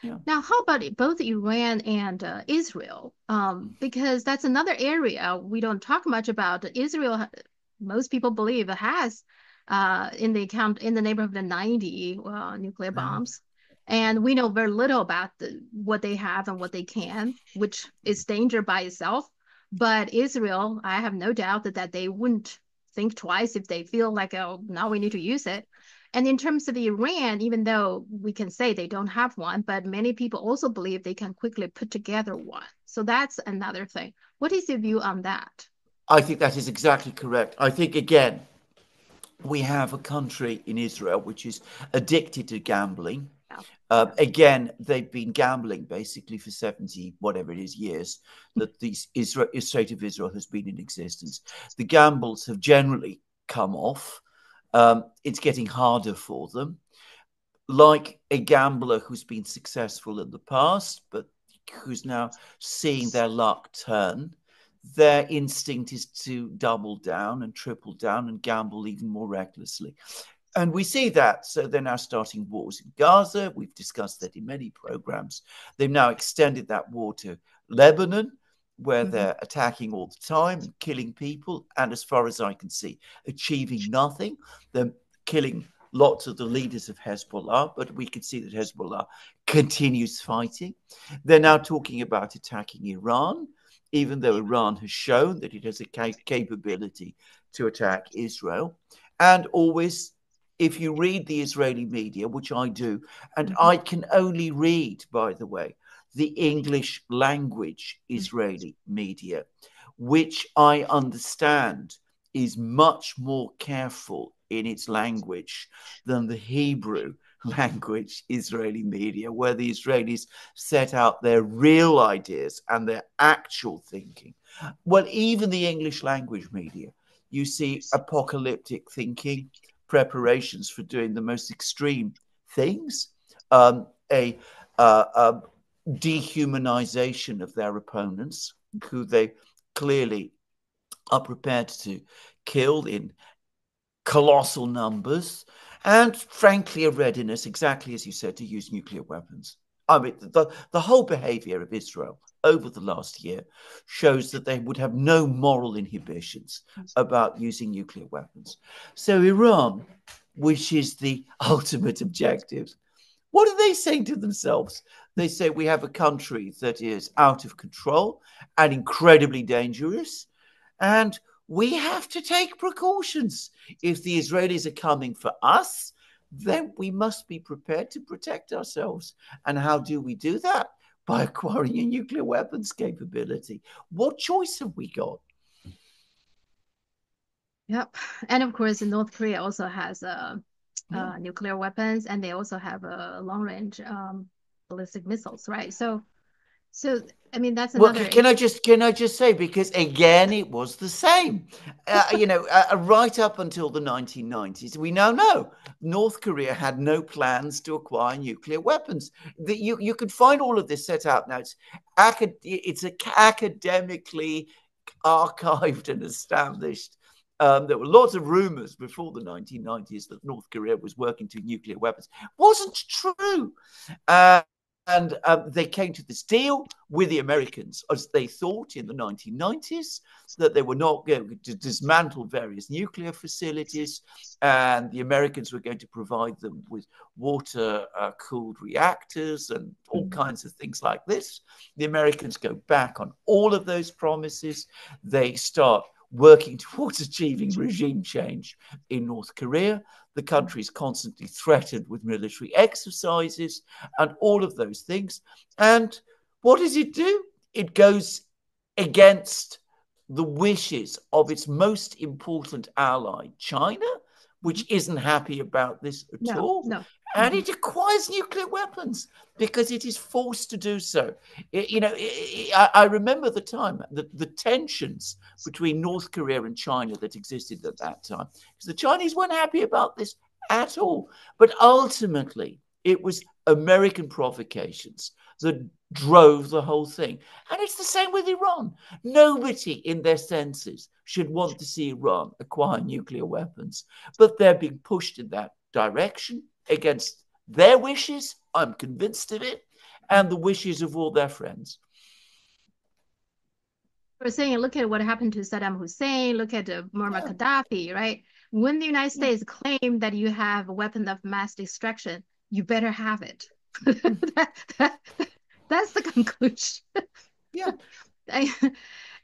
Yeah. Now, how about both Iran and Israel? Because that's another area we don't talk much about. Israel, most people believe, has in the account in the neighborhood of 90 nuclear Yeah. bombs. And we know very little about what they have and what they can, which is danger by itself. But Israel, I have no doubt that they wouldn't think twice if they feel like, oh, now we need to use it. And in terms of Iran, even though we can say they don't have one, but many people also believe they can quickly put together one. So that's another thing. What is your view on that? I think that is exactly correct. I think, again, we have a country in Israel which is addicted to gambling. Yeah. Again, they've been gambling basically for 70, whatever it is, years that the State of Israel has been in existence. The gambles have generally come off. It's getting harder for them. Like a gambler who's been successful in the past, but who's now seeing their luck turn, their instinct is to double down and triple down and gamble even more recklessly. And we see that. So they're now starting wars in Gaza. We've discussed that in many programs. They've now extended that war to Lebanon, where Mhm. they're attacking all the time, killing people, and as far as I can see, achieving nothing. They're killing lots of the leaders of Hezbollah, but we can see that Hezbollah continues fighting. They're now talking about attacking Iran, even though Iran has shown that it has a capability to attack Israel. And always, if you read the Israeli media, which I do, and Mhm. I can only read, by the way, the English language Israeli media, which I understand is much more careful in its language than the Hebrew language Israeli media, where the Israelis set out their real ideas and their actual thinking. Well, even the English language media, you see apocalyptic thinking, preparations for doing the most extreme things, a, a dehumanization of their opponents, who they clearly are prepared to kill in colossal numbers, and frankly, a readiness, exactly as you said, to use nuclear weapons. I mean, the whole behavior of Israel over the last year shows that they would have no moral inhibitions about using nuclear weapons. So, Iran, which is the ultimate objective, what are they saying to themselves? They say we have a country that is out of control and incredibly dangerous, and we have to take precautions. If the Israelis are coming for us, then we must be prepared to protect ourselves. And how do we do that? By acquiring a nuclear weapons capability. What choice have we got? Yep. And of course, North Korea also has Yeah. nuclear weapons, and they also have long range ballistic missiles, right? So I mean, that's Well, another. can I just say, because again it was the same, right up until the 1990s, we now know North Korea had no plans to acquire nuclear weapons. You can find all of this set out now. It's academically archived and established. There were lots of rumors before the 1990s that North Korea was working to nuclear weapons. Wasn't true. Uh, and they came to this deal with the Americans, as they thought in the 1990s that they were not going to dismantle various nuclear facilities, and the Americans were going to provide them with water cooled reactors and all Mhm. kinds of things like this. The Americans go back on all of those promises. They start working towards achieving regime change in North Korea. The country is constantly threatened with military exercises and all of those things. And what does it do? It goes against the wishes of its most important ally, China, Mhm. which isn't happy about this at No, all. no. And Mhm. it acquires nuclear weapons because it is forced to do so. I remember the time, the tensions between North Korea and China that existed at that time, because the Chinese weren't happy about this at all. But ultimately, it was American provocations that drove the whole thing. And it's the same with Iran. Nobody in their senses should want to see Iran acquire nuclear weapons, but they're being pushed in that direction against their wishes. I'm convinced of it. and the wishes of all their friends. We're saying, look at what happened to Saddam Hussein, look at Muammar Gaddafi, right? When the United States claim that you have a weapon of mass destruction, you better have it. That's the conclusion. Yeah. And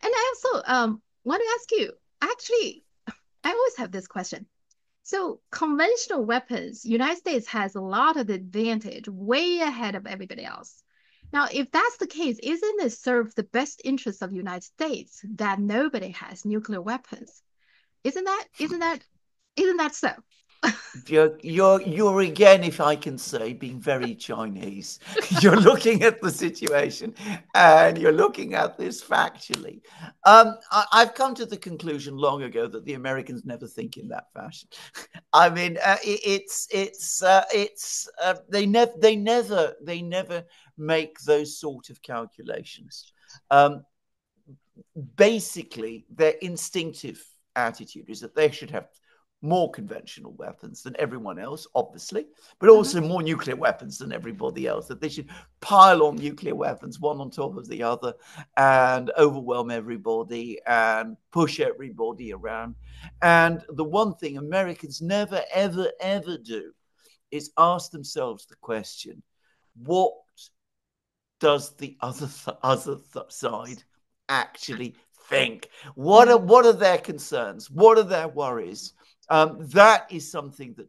I also want to ask you, actually, I always have this question. So conventional weapons, United States has a lot of advantage, way ahead of everybody else. Now, if that's the case, isn't it serve the best interests of the United States that nobody has nuclear weapons? Isn't that so? You're again, if I can say, being very Chinese. You're looking at the situation and you're looking at this factually. I've come to the conclusion long ago that the Americans never think in that fashion. I mean, they never make those sort of calculations. Basically, their instinctive attitude is that they should have more conventional weapons than everyone else, obviously, but also more nuclear weapons than everybody else, that they should pile on nuclear weapons one on top of the other and overwhelm everybody and push everybody around. And the one thing Americans never, ever, ever do is ask themselves the question, what does the other side actually think? What are their concerns? What are their worries? That is something that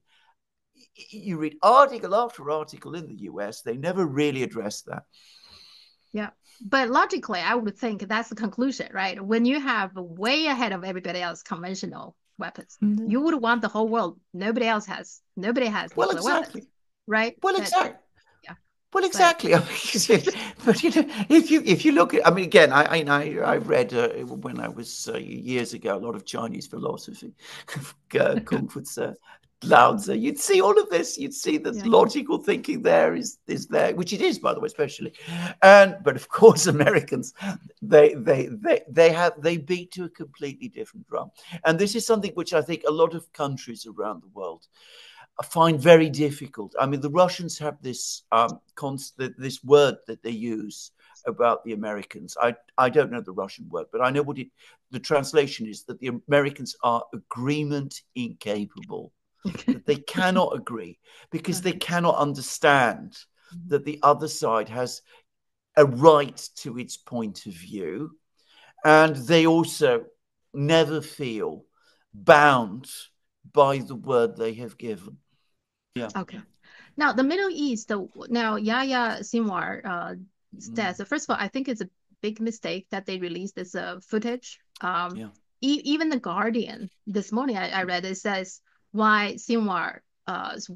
you read article after article in the US. They never really address that. Yeah. But logically, I would think that's the conclusion, right? When you have way ahead of everybody else conventional weapons, you would want the whole world. Nobody has nuclear weapons, right? Well, exactly. Yeah. Well, exactly. But you know, if you look at, I mean, again, I read when I was years ago a lot of Chinese philosophy, Kung Fu Tzu, Lao Tzu. You'd see all of this. You'd see the logical thinking there is there, which it is, by the way, especially. But of course, Americans they beat to a completely different drum, and this is something which I think a lot of countries around the world I find very difficult. I mean, the Russians have this this word that they use about the Americans. I don't know the Russian word, but I know what the translation is, that the Americans are agreement incapable, that they cannot agree because they cannot understand that the other side has a right to its point of view. And they also never feel bound by the word they have given. Yeah. Okay. Now the Middle East. Now Yahya Sinwar says. First of all, I think it's a big mistake that they released this footage. Even the Guardian this morning, I read it says why Sinwar's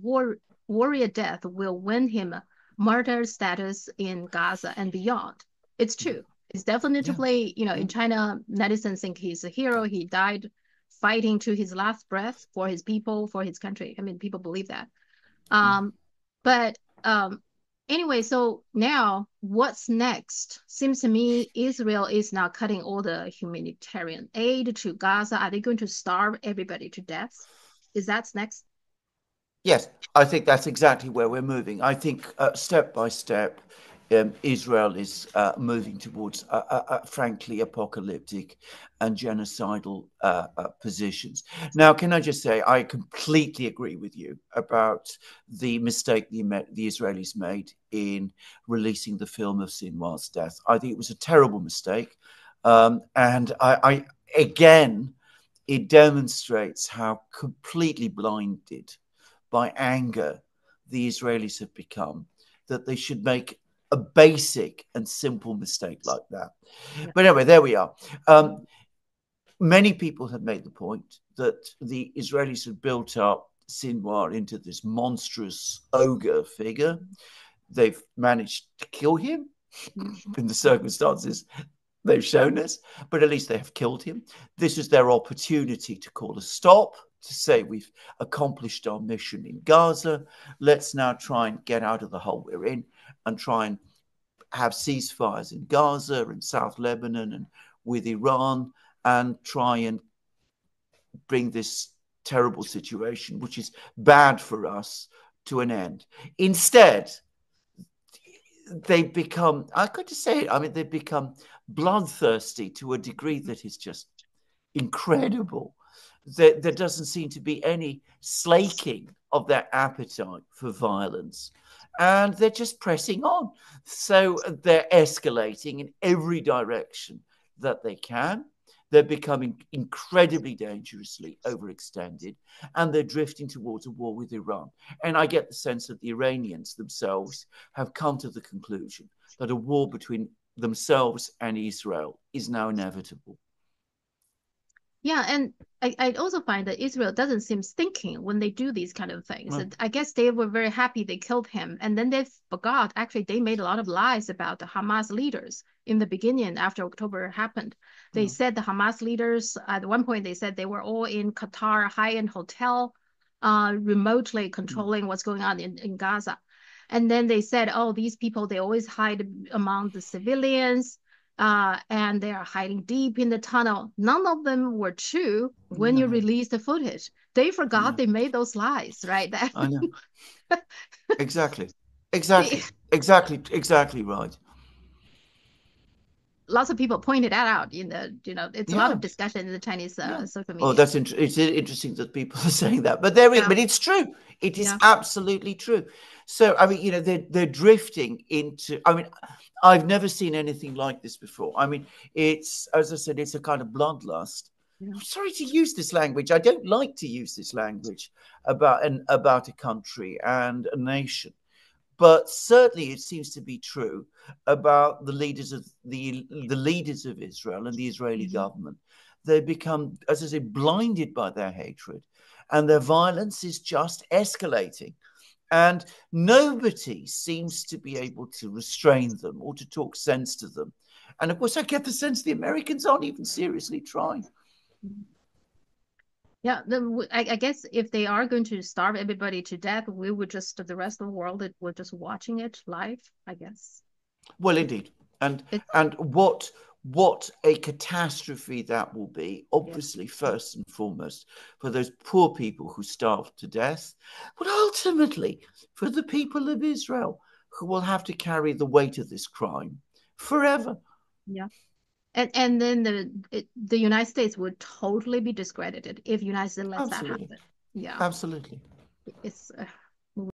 warrior death will win him martyr status in Gaza and beyond. It's true. It's definitely in China, netizens think he's a hero. He died fighting to his last breath for his people, for his country. I mean, people believe that. But anyway, so now what's next? Seems to me Israel is now cutting all the humanitarian aid to Gaza. Are they going to starve everybody to death? Is that next? Yes, I think that's exactly where we're moving. I think step by step, Israel is moving towards, frankly, apocalyptic and genocidal positions. Now, can I just say, I completely agree with you about the mistake the Israelis made in releasing the film of Sinwar's death. I think it was a terrible mistake. And I again, it demonstrates how completely blinded by anger the Israelis have become, that they should make a basic and simple mistake like that. But anyway, there we are. Many people have made the point that the Israelis have built up Sinwar into this monstrous ogre figure. They've managed to kill him in the circumstances they've shown us, but at least they have killed him. This is their opportunity to call a stop, to say we've accomplished our mission in Gaza. Let's now try and get out of the hole we're in and try and have ceasefires in Gaza and South Lebanon and with Iran, and try and bring this terrible situation, which is bad for us, to an end. Instead, they've become, I got to say it, I mean, they've become bloodthirsty to a degree that is just incredible. There doesn't seem to be any slaking of their appetite for violence. And they're just pressing on. So they're escalating in every direction that they can. They're becoming incredibly dangerously overextended, and they're drifting towards a war with Iran. And I get the sense that the Iranians themselves have come to the conclusion that a war between themselves and Israel is now inevitable. Yeah, and I also find that Israel doesn't seem thinking when they do these kind of things. No. I guess they were very happy they killed him, and then they forgot. Actually, they made a lot of lies about the Hamas leaders in the beginning after October happened. They said the Hamas leaders, at one point, they said they were all in Qatar high-end hotel, remotely controlling what's going on in Gaza. And then they said, oh, these people, they always hide among the civilians. And they are hiding deep in the tunnel. None of them were true when you No. release the footage. They forgot No. they made those lies, right? I know. Exactly. They, Exactly right. lots of people pointed that out in the, it's a lot Yeah. of discussion in the Chinese Yeah. social Oh, media. it's interesting that people are saying that, but Yeah, but it's true. It is yeah, absolutely true. So I mean, they're drifting into. I mean, I've never seen anything like this before. I mean, it's, as I said, it's a kind of bloodlust. yeah. I'm sorry to use this language. I don't like to use this language about a country and a nation, but certainly it seems to be true about the leaders of Israel and the Israeli Mm-hmm. government. They become, as I say, blinded by their hatred, and their violence is just escalating. And nobody seems to be able to restrain them or to talk sense to them. And of course, I get the sense the Americans aren't even seriously trying. Yeah, I guess if they are going to starve everybody to death, we would just, the rest of the world, we're just watching it live, I guess. Well, indeed, and It, and what a catastrophe that will be. yeah. Obviously, first and foremost, for those poor people who starved to death, but ultimately for the people of Israel who will have to carry the weight of this crime forever. Yeah. And then the United States would totally be discredited if United States lets that Absolutely, happen. Yeah, absolutely. it's